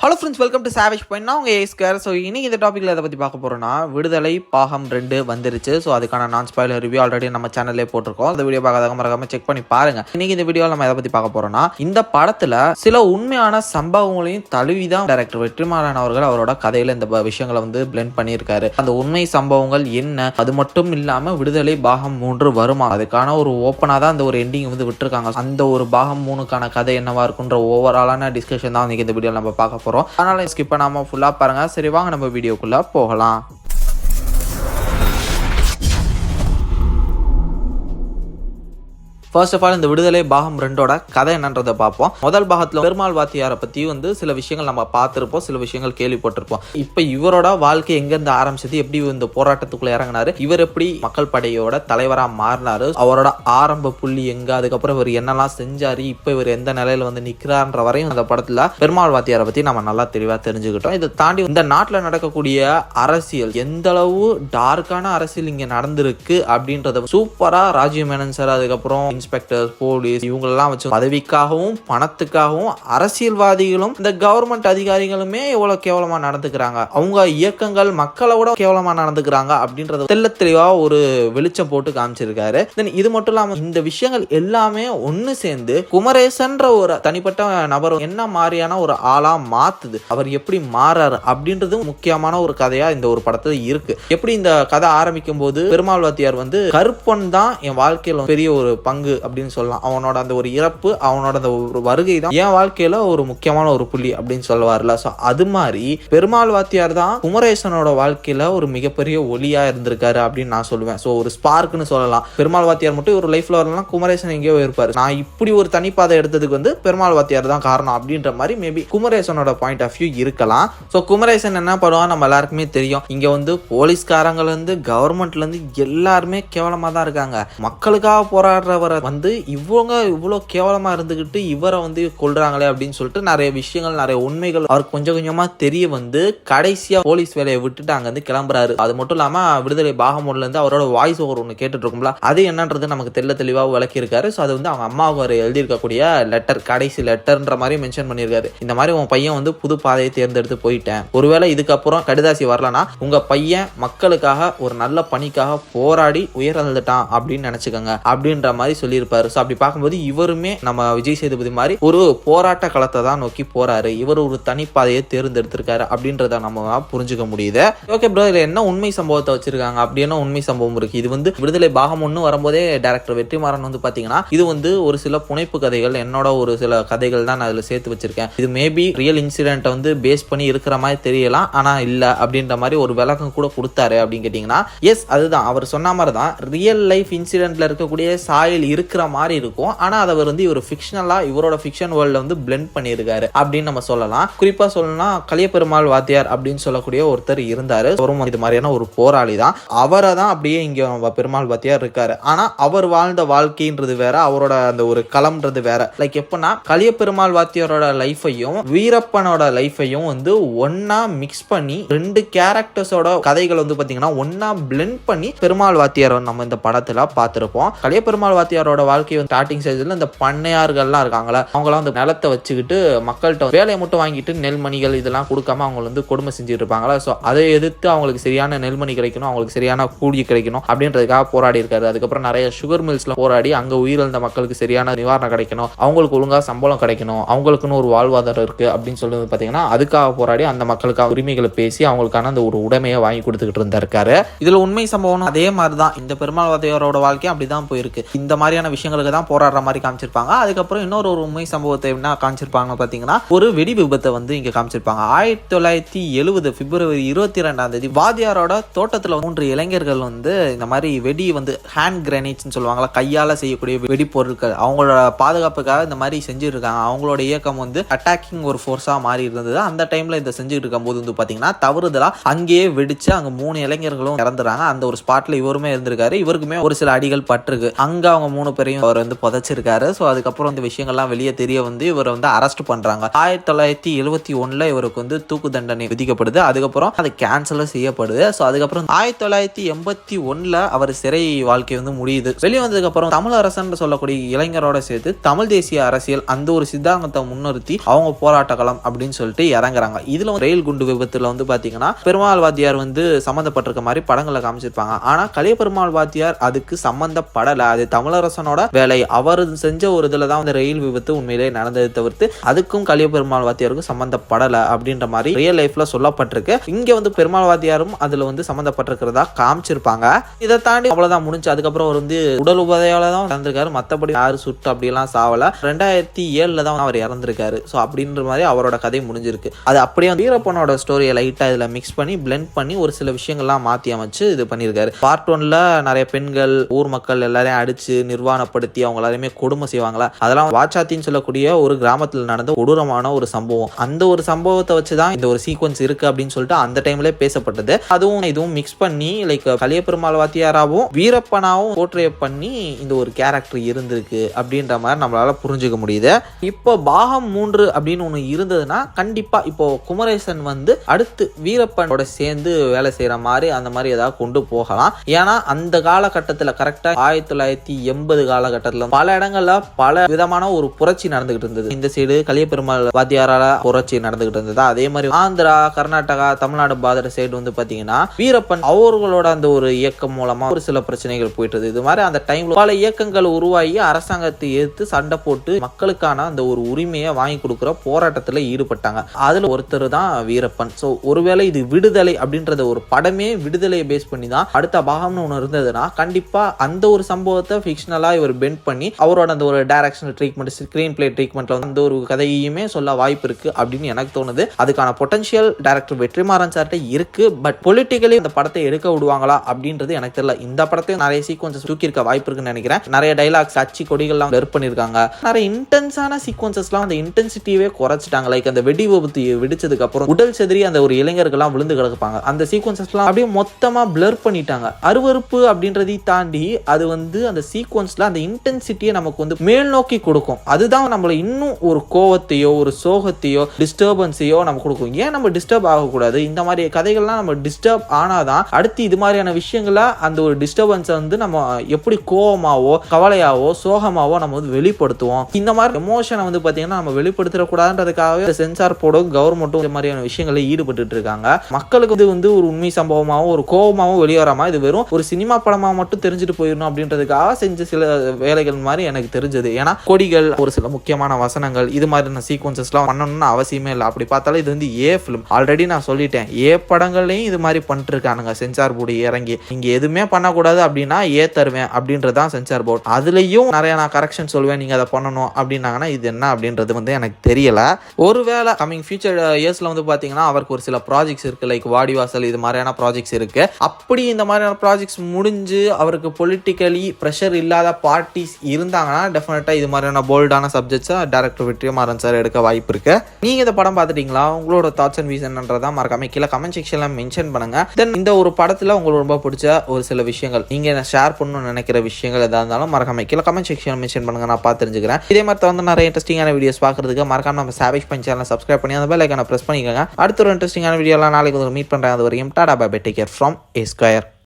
Hello friends, welcome to savage point. நான் உங்கள் ஏஸ்கர். So இன்னைக்கு இந்த டாப்பிக்கில் எதை பற்றி பார்க்க போகிறோன்னா, விடுதலை பாகம் 2 வந்துருச்சு. ஸோ அதுக்கான நான் ஸ்பாயிலர் ரிவ்யூ ஆல்ரெடி நம்ம சேனல்லே போட்டிருக்கோம். அந்த வீடியோ பார்க்காத மறக்காம செக் பண்ணி பாருங்கள். இன்னைக்கு இந்த வீடியோவில் நம்ம எதை பற்றி பார்க்க போகிறோன்னா, இந்த படத்தில் சில உண்மையான சம்பவங்களையும் தழுவி தான் டைரக்டர் வெற்றிமாறன் அவர்கள் அவரோட கதையில் இந்த விஷயங்களை வந்து பிளெண்ட் பண்ணியிருக்காரு. அந்த உண்மை சம்பவங்கள் என்ன, அது மட்டும் இல்லாமல் விடுதலை பாகம் 3 வருமா, அதுக்கான ஒரு ஓப்பனாக தான் அந்த ஒரு எண்டிங் வந்து விட்டுருக்காங்க. அந்த ஒரு பாகம் 3க்கான கதை என்னவா இருக்குன்ற ஓவராலான டிஸ்கஷன் தான் இன்னைக்கு இந்த வீடியோ நம்ம பார்க்க போகிறோம். அதனால ஸ்கிப் பண்ணாம ஃபுல்லா பாருங்க. சரி, வாங்க நம்ம வீடியோக்குள்ள போகலாம். ஃபர்ஸ்ட் ஆஃப் ஆல் இந்த விடுதலை பாகம் 2ஓட கதை என்னன்றதை பார்ப்போம். முதல் பாகத்தில் பெருமாள் வாத்தியாரை பற்றி வந்து சில விஷயங்கள் நம்ம பார்த்துருப்போம், சில விஷயங்கள் கேள்விப்பட்டிருப்போம். இப்போ இவரோட வாழ்க்கை எங்கேருந்து ஆரம்பிச்சது, எப்படி இந்த போராட்டத்துக்குள்ள இறங்கினாரு, இவர் எப்படி மக்கள் படையோட தலைவராக மாறினாரு, அவரோட ஆரம்ப புள்ளி எங்க, அதுக்கப்புறம் இவர் என்னெல்லாம் செஞ்சாரு, இப்போ இவர் எந்த நிலையில வந்து நிற்கிறான்ற வரையும் அந்த படத்தில் பெருமாள் வாத்தியாரை பற்றி நம்ம நல்லா தெளிவாக தெரிஞ்சுக்கிட்டோம். இதை தாண்டி இந்த நாட்டில் நடக்கக்கூடிய அரசியல் எந்த அளவு டார்க்கான அரசியல் இங்கே நடந்திருக்கு அப்படின்றத சூப்பராக ராஜீவ் மேனன் சார், அதுக்கப்புறம் இன்ஸ்பெக்டர், போலீஸ், இவங்களெல்லாம் வச்சு பதவிக்காகவும் பணத்துக்காகவும் அரசியல்வாதிகளும் இந்த கவர்மெண்ட் அதிகாரிகளுமே எவ்வளவு கேவலமா நடந்துக்கிறாங்க, அவங்க இயக்கங்கள் மக்களை விட கேவலமா நடந்துக்கிறாங்க அப்படின்றத தெல்ல தெளிவா ஒரு வெளிச்சம் போட்டு காமிச்சிருக்காரு. இது மட்டும் இல்லாம இந்த விஷயங்கள் எல்லாமே ஒன்னு சேர்ந்து குமரேசன்ற ஒரு தனிப்பட்ட நபர் என்ன மாதிரியான ஒரு ஆளா மாத்துது, அவர் எப்படி மாறாரு அப்படின்றது முக்கியமான ஒரு கதையா இந்த ஒரு படத்துல இருக்கு. எப்படி இந்த கதை ஆரம்பிக்கும் போது பெருமாள் வாத்தியார் வந்து கருப்பன் தான் என் வாழ்க்கையில பெரிய ஒரு பங்கு அப்படின்னு சொல்லலாம், அவனோட அந்த ஒரு இறப்பு, அவனோட அந்த ஒரு வருகை தான் என் வாழ்க்கையில ஒரு முக்கியமான ஒரு புள்ளி அப்படின்னு சொல்லுவார்ல. ஸோ அது மாதிரி பெருமாள் வாத்தியார் தான் குமரேசனோட வாழ்க்கையில ஒரு மிகப்பெரிய ஒளியா இருந்திருக்காரு அப்படின்னு நான் சொல்லுவேன். ஸோ ஒரு ஸ்பார்க்னு சொல்லலாம். பெருமாள் வாத்தியார் மட்டும் ஒரு லைஃப்ல வரலாம், குமரேசன் எங்கேயோ இருப்பாரு. நான் இப்படி ஒரு தனிப்பாதை எடுத்ததுக்கு வந்து பெருமாள் வாத்தியார் தான் காரணம் அப்படின்ற மாதிரி மேபி குமரேசனோட பாயிண்ட் ஆஃப் வியூ இருக்கலாம். ஸோ குமரேசன் என்ன பண்ணுவான் நம்ம எல்லாருக்குமே தெரியும். இங்க வந்து போலீஸ்காரங்க இருந்து கவர்மெண்ட்ல இருந்து எல்லாருமே கேவலமா தான் இருக்காங்க. மக்களுக்காக போராடுறவரை வந்து இவங்க இவ்வளோ கேவலமா இருந்துகிட்டு இவரை வந்து கொள்றாங்களே அப்படின்னு சொல்லிட்டு நிறைய விஷயங்கள், நிறைய உண்மைகள் அவருக்கு கொஞ்சம் கொஞ்சமா தெரிய வந்து கடைசியா போலீஸ் வேலையை விட்டுட்டு அங்க இருந்து கிளம்புறாரு. அது மட்டும் இல்லாம விடுதலை பாகம் 1ல இருந்து அவரோட வாய்ஸ் ஓவர் ஒன்று கேட்டுட்டு இருக்கும்ல, அது என்னன்றது நமக்கு தெளிவாக விளக்கி இருக்காரு. ஸோ அது வந்து அவங்க அம்மாவுக்கு அவர் எழுதியிருக்கக்கூடிய லெட்டர், கடைசி லெட்டர்ன்ற மாதிரி மென்ஷன் பண்ணியிருக்காரு. இந்த மாதிரி உன் பையன் வந்து புது பாதையை தேர்ந்தெடுத்து போயிட்டேன், ஒருவேளை இதுக்கப்புறம் கடிதாசி வரலனா உங்க பையன் மக்களுக்காக ஒரு நல்ல பணிக்காக போராடி உயர்ந்துட்டான் அப்படின்னு நினைச்சுக்கோங்க அப்படின்ற மாதிரி சொல்லியிருப்பாரு. அப்படி பார்க்கும்போது இவருமே நம்ம விஜய் சேதுபதி மாதிரி ஒரு போராட்ட களத்தை தான் நோக்கி போறாரு, இவர் ஒரு தனிப்பாதையை தேர்ந்தெடுத்திருக்காரு அப்படின்றத நம்ம புரிஞ்சுக்க முடியுது. ஓகே ப்ரோ, இதுல என்ன உண்மை சம்பவத்தை வச்சிருக்காங்க, அப்படி என்ன உண்மை சம்பவம் இருக்கு? இது வந்து விடுதலை பாகம் 1 வரும்போதே டைரக்டர் வெற்றிமாறன் வந்து பாத்தீங்கன்னா இது வந்து ஒரு சில புனைப்பு கதைகள், என்னோட ஒரு சில கதைகள் தான் நான் அதுல சேர்த்து வச்சிருக்கேன், இது மேபி ரியல் இன்சிடென்ட் வந்து பேஸ் பண்ணி இருக்கிற மாதிரி தெரியலாம், ஆனா இல்ல அப்படின்ற மாதிரி ஒரு விளக்கம் கூட கொடுத்தாரு அப்படின்னு கேட்டீங்கன்னா எஸ், அதுதான் அவர் சொன்ன மாதிரி தான் ரியல் லைஃப் இன்சிடென்ட்ல இருக்கக்கூடிய சாயல் இருக்கிற மாதிரி இருக்கும். ஆனா அதை வந்து இவர் ஃபிக்ஷனலா இவரோட ஃபிக்ஷன் வேர்ல்ட்ல வந்து பிளெண்ட் பண்ணியிருக்காரு அப்படின்னு நம்ம சொல்லலாம். குறிப்பா சொல்லணும்னா கலியபெருமாள் வாத்தியார் அப்படின்னு சொல்லக்கூடிய ஒருத்தர் இருந்தாரு. அவரும் இது மாதிரியான ஒரு போராளி தான். அவரை தான் அப்படியே இங்க பெருமாள் வாத்தியார் இருக்காரு. ஆனா அவர் வாழ்ந்த வாழ்க்கைன்றது வேற, அவரோட அந்த ஒரு களம்ன்றது வேற. லைக் எப்படின்னா கலியபெருமாள் வாத்தியாரோட லைஃபையும் வீரப்பனோட லைஃபையும் வந்து ஒன்னா மிக்ஸ் பண்ணி ரெண்டு கேரக்டர்ஸோட கதைகள் வந்து பாத்தீங்கன்னா ஒன்னா பிளெண்ட் பண்ணி பெருமாள் வாத்தியார் நம்ம இந்த படத்துல பார்த்திருப்போம். கலியபெருமாள் வாத்தியாரோட வாழ்க்கை ஸ்டார்டிங் ஸ்டேஜ்ல இந்த பண்ணையார்கள்லாம் இருக்காங்களா, அவங்களாம் அந்த நிலத்தை வச்சுக்கிட்டு மக்கள்கிட்ட வேலையை மட்டும் வாங்கிட்டு நெல்மணிகள் இதெல்லாம் கொடுக்காம அவங்க வந்து கொடுமை செஞ்சுட்டு இருப்பாங்களா. ஸோ அதை எதிர்த்து அவங்களுக்கு சரியான நெல்மணி கிடைக்கணும், அவங்களுக்கு சரியான கூலி கிடைக்கணும் அப்படின்றதுக்காக போராடி இருக்காரு. அதுக்கப்புறம் நிறைய சுகர் மில்ஸ்ல போராடி அங்க உயிரிழந்த மக்களுக்கு சரியான நிவாரணம் கிடைக்கணும், அவங்களுக்கு ஒழுங்கா சம்பளம் கிடைக்கணும், அவங்களுக்குன்னு ஒரு வாழ்வாதாரம் இருக்கு அப்படின்னு சொல்லுறது பாத்தீங்கன்னா அதுக்காக போராடி அந்த மக்களுக்காக உரிமைகளை பேசி அவங்களுக்கான அந்த ஒரு உடைமையை வாங்கி கொடுத்துக்கிட்டு இருந்திருக்காரு. இதுல உண்மை சம்பவம் அதே மாதிரிதான் இந்த பெருமாள் வாத்தியாரோட வாழ்க்கை அப்படிதான் போயிருக்கு. இந்த மாதிரியான விஷயங்களுக்கு தான் போராடுற மாதிரி காமிச்சிருப்பாங்க. அதுக்கப்புறம் இன்னொரு ஒரு உண்மை சம்பவத்தை என்ன காமிச்சிருப்பாங்க பாத்தீங்கன்னா ஒரு வெடி விபத்தை வந்து இங்க காமிச்சிருப்பாங்க. 1970 பிப்ரவரி 22 வாத்தியாரோட தோட்டத்துல 3 இளைஞர்கள் வந்து இந்த மாதிரி வெடி வந்து ஹேண்ட் கிரனேட்ஸ் சொல்லுவாங்களா, கையால செய்யக்கூடிய வெடி பொருட்கள், அவங்களோட பாதுகாப்புக்காக இந்த மாதிரி செஞ்சுட்டு இருக்காங்க. அவங்களோட இயக்கம் வந்து அட்டாக்கிங் ஒரு ஃபோர்ஸா மாறி இருந்தது. அந்த டைம்ல இதை செஞ்சுட்டு இருக்கும் போது வந்து பாத்தீங்கன்னா தவறுதலா அங்கேயே வெடிச்சு அங்க 3 இளைஞர்களும் இறந்துறாங்க. அந்த ஒரு ஸ்பாட்ல இவருமே இருந்திருக்காரு. இவருக்குமே ஒரு சில அடிகள் பட்டிருக்கு. அங்க அவங்க 3 பேரையும் அவர் வந்து புதைச்சிருக்காரு. ஸோ அதுக்கப்புறம் இந்த விஷயங்கள்லாம் வெளியே தெரிய வந்து இவர் வந்து அரெஸ்ட் பண்றாங்க. 1971 இவருக்கு வந்து தூக்கு தண்டனை விதிக்கப்படுது. அதுக்கப்புறம் அது கேன்சலும் செய்யப்படுது. ஸோ அதுக்கப்புறம் 1981 அவர் சிறை வாழ்க்கை வந்து முடியுது. வெளியே வந்ததுக்கு அப்புறம் தமிழரசன் சொல்லக்கூடிய இளைஞரோட சேர்த்து தமிழ் தேசிய அரசியல் அந்த ஒரு சித்தாந்தத்தை முன்னிறுத்தி அவங்க போராட்ட களம் அப்படின்னு சொல்லிட்டு இறங்குறாங்க. இதுல ரயில் குண்டு விபத்துல வந்து பாத்தீங்கன்னா பெருமாள் வாத்தியார் வந்து சம்பந்தப்பட்டிருக்க மாதிரி படங்களை காமிச்சிருப்பாங்க. ஆனா கலியபெருமாள் வாத்தியார் அதுக்கு சம்பந்தப்படல. அது தமிழரசனோட வேலை. அவர் செஞ்ச ஒரு இதுலதான் அந்த ரயில் விபத்து உண்மையிலே நடந்ததை தவிர்த்து அதுக்கும் கலியபெருமாள் வாத்தியாருக்கும் சம்பந்தப்படல அப்படின்ற மாதிரி ரியல் லைஃப்ல சொல்லப்பட்டிருக்கு. இங்க வந்து பெருமாள் வாத்தியாரும் அதுல வந்து சம்பந்தப்பட்டிருக்கிறதா காமிச்சிருப்பாங்க. இதை தாண்டி அவ்வளவுதான் முடிஞ்சு. அதுக்கப்புறம் அவர் வந்து உடல் உபாதையால தான் இறந்திருக்காரு. மற்றபடி யாரு சுட்டு அப்படியெல்லாம் சாவல. 2007 தான் அவர் இறந்திருக்காரு. ஸோ அப்படின்ற மாதிரி அவரோட கதை முடிஞ்சிருக்கு. அது அப்படியே வீரப்பனோட ஸ்டோரியை லைட்டா இதுல மிக்ஸ் பண்ணி பிளெண்ட் பண்ணி ஒரு சில விஷயங்கள்லாம் மாத்தி அமைச்சு இது பண்ணியிருக்காரு. பார்ட் 1ல நிறைய பெண்கள் ஊர் மக்கள் எல்லாரையும் அடிச்சு நிர்வாணப்படுத்தி அவங்க எல்லாருமே கொடுமை செய்வாங்களா, அதெல்லாம் வாச்சாத்தின்னு சொல்லக்கூடிய ஒரு கிராமத்தில் நடந்த கொடூரமான ஒரு சம்பவம். அந்த ஒரு சம்பவத்தை வச்சுதான் இந்த ஒரு சீக்வன்ஸ் இருக்கு அப்படின்னு சொல்லிட்டு அந்த டைம்ல பேசப்பட்டது. அதுவும் இதுவும் மிக்ஸ் பண்ணி லைக் கலியபெருமாள் வாத்தியாராவும் வீரப்பனாவும் போர்ட்ரே பண்ணி இந்த ஒரு கேரக்டர் இருந்திருக்கு அப்படின்ற மாதிரி நம்மளால புரிஞ்சுக்க முடியுது. இப்போ பாகம் 3 அப்படின்னு ஒன்று இருந்ததுன்னா கண்டிப்பா இப்போ குமரேசன் வந்து அடுத்து வீரப்பனோட சேர்ந்து வேலை செய்யற மாதிரி அந்த மாதிரி ஏதாவது கொண்டு போகலாம். ஏன்னா அந்த காலகட்டத்தில் கரெக்டா 1980 காலகட்டத்தில் பல இடங்கள்ல பல விதமான ஒரு புரட்சி நடந்துகிட்டு இருந்தது. இந்த சைடு கலியபெருமாள் வாத்தியாரால புரட்சி நடந்துகிட்டு இருந்தது. அதே மாதிரி ஆந்திரா, கர்நாடகா, தமிழ்நாடு பார்டர் சைடு வந்து பாத்தீங்கன்னா வீரப்பன் அவர்களோட அந்த ஒரு இயக்கம் மூலமா ஒரு சில பிரச்சனைகள் போயிட்டு இது மாதிரி அந்த டைம்ல பல இயக்கங்கள் உருவாகி அரசாங்கத்தை எதிர்த்து சண்டை போட்டு மக்களுக்கான அந்த ஒரு உரிமையை வாங்கி கொடுக்கிற போராட்டத்துல ஈடுபட்டாங்க. அதுல ஒருத்தர் தான் வீரப்பன். சோ ஒருவேளை இது விடுதலை அப்படின்றத ஒரு படமே விடுதலையை பேஸ் பண்ணி தான் அடுத்த பாகம்னு ஒன்று இருந்ததுன்னா கண்டிப்பா அந்த ஒரு சம்பவத்தை ஃபிக்ஷனலா இவர் பெண்ட் பண்ணி அவரோட அந்த ஒரு டைரக்ஷனல் ட்ரீட்மெண்ட், ஸ்கிரீன் பிளே ட்ரீட்மெண்ட்ல வந்து அந்த ஒரு கதையுமே சொல்ல வாய்ப்பு இருக்கு அப்படின்னு எனக்கு தோணுது. அதுக்கான பொட்டன்ஷியல் டைரக்டர் வெற்றிமாறன் சார்ட்ட இருக்கு. பட் பொலிட்டிக்கலி இந்த படத்தை எடுக்க விடுவாங்களா அப்படின்றது எனக்கு தெரியல. இந்த படத்தையும் நிறைய சீக்வன்சஸ் தூக்கி இருக்க வாய்ப்பு இருக்குன்னு நினைக்கிறேன். நிறைய டைலாக்ஸ் அச்சு கொடிகள்லாம் வெர்ப் பண்ணிருக்காங்க. நிறைய இன்டென்ஸான சீக்வன்சஸ்லாம் அந்த இன்டென்சிட்டியே குறைச்சிட்டாங்க. லைக் அந்த வெடி விபத்து வெடிச்சதுக்கு அப்புறம் உடல் செதறி அந்த ஒரு இளைஞர்கள்லாம் விழுந்து கிடப்பாங்க. அந்த சீக்வன்சஸ்லாம் அப்படியே மொத்தமா பிளர் பண்ணிட்டாங்க. அருவருப்பு அப்படின்றதை தாண்டி அது வந்து அந்த சீக்வன்ஸ்ல அந்த இன்டென்சிட்டியை நமக்கு வந்து மேல் நோக்கி கொடுக்கும். அதுதான் நம்மள இன்னும் ஒரு கோவத்தையோ ஒரு சோகத்தையோ டிஸ்டர்பன்ஸையோ நம்ம கொடுக்கும். ஏன் நம்ம டிஸ்டர்ப் ஆகக்கூடாது? இந்த மாதிரி கதைகள்லாம் நம்ம டிஸ்டர்ப் ஆனாதான் அடுத்து இது மாதிரியான விஷயங்கள அந்த ஒரு டிஸ்டர்பன்ஸை வந்து நம்ம எப்படி கோவமாவோ கவலையாவோ சோகமாவோ நம்ம வந்து வெளிப்படுத்துவோம். இந்த மாதிரி எமோஷனை வந்து பாத்தீங்கன்னா நம்ம வெளிப்படுத்தக்கூடாதுன்றதுக்காகவே சென்சார் போர்டும் கவர்மெண்ட்டும் இந்த மாதிரியான விஷயங்களில் ஈடுபட்டு இருக்காங்க. மக்களுக்கு வந்து ஒரு உண்மை சம்பவமாகவும் ஒரு கோபமாகவும் வெளியேறாம இது வெறும் ஒரு சினிமா படமா மட்டும் தெரிஞ்சுட்டு போயிடணும் அப்படின்றதுக்காக செஞ்ச சில வேலைகள் மாதிரி எனக்கு தெரிஞ்சது. ஏன்னா கொடிகள், ஒரு சில முக்கியமான வசனங்கள், இது மாதிரியான சீக்வன்சஸ்லாம் பண்ணணும்னு அவசியமே இல்லை. அப்படி பார்த்தாலும் இது வந்து ஏ ஃபிலிம். ஆல்ரெடி நான் சொல்லிட்டேன், ஏ படங்கள்லையும் இது மாதிரி பண்ணிட்டு இருக்கானுங்க. சென்சார் போர்டு இறங்கி இங்க எதுவுமே பண்ணக்கூடாது அப்படின்னா ஏ தருவேன் அப்படின்றதான் சென்சார் போர்டு. அதுலயும் நிறைய நான் கரெக்ஷன் சொல்வேன், நீங்க அதை பண்ணணும் அப்படின்னாங்கன்னா இது என்ன அப்படின்றது வந்து எனக்கு தெரியல. ஒருவேளை கமிங் ஃபியூச்சர் இயர்ஸ்ல வந்து பாத்தீங்கன்னா அவருக்கு ஒரு சில ப்ராஜெக்ட்ஸ் இருக்கு. லைக் வாடிவாசல் இது மாதிரியான ப்ராஜெக்ட்ஸ் இருக்கு. அப்படி இந்த மாதிரியான ப்ராஜெக்ட்ஸ் முடிஞ்சு அவருக்கு பொலிட்டிக்கலி ப்ரெஷர் இல்லாத பார்ட்டிஸ் இருந்தாங்கன்னா டெஃபினட்டா இது மாதிரியான போல்டான சப்ஜெக்ட்ஸை டைரக்டர் வெற்றிமாறன் சார் எடுக்க வாய்ப்பு இருக்கு. நீங்க இந்த படம் பார்த்துட்டீங்களா? உங்களோட தாட்ஸ் அண்ட் வியூஸ் என்னன்றதா மறக்காம கீழே கமெண்ட் செக்ஷன்ல மென்ஷன் பண்ணுங்க. தென் இந்த ஒரு படத்துல உங்களுக்கு ரொம்ப பிடிச்ச ஒரு சில விஷயங்கள், நீங்க ஷேர் பண்ணணும்னு நினைக்கிற விஷயங்கள் எதா இருந்தாலும் மறக்காம கீழே கமெண்ட் செக்ஷன்ல மென்ஷன் பண்ணுங்க. நான் பார்த்து தெரிஞ்சுக்கிறேன். இதே மாதிரி வந்து நிறைய இன்ட்ரெஸ்டிங்கான வீடியோஸ் பார்க்கறதுக்கு மறக்காம நம்ம சாவேஜ் பஞ்ச் சேனலை சப்ஸ்கிரைப் பண்ணி அந்த பெல் ஐகானை பிரஸ் பண்ணிக்கோங்க. அடுத்த ஒரு இன்ட்ரெஸ்டிங்கான வீடியோலாம் நாளைக்கு மீட் பண்றேன். அது வரைக்கும் tata bye bye, take care from A Square.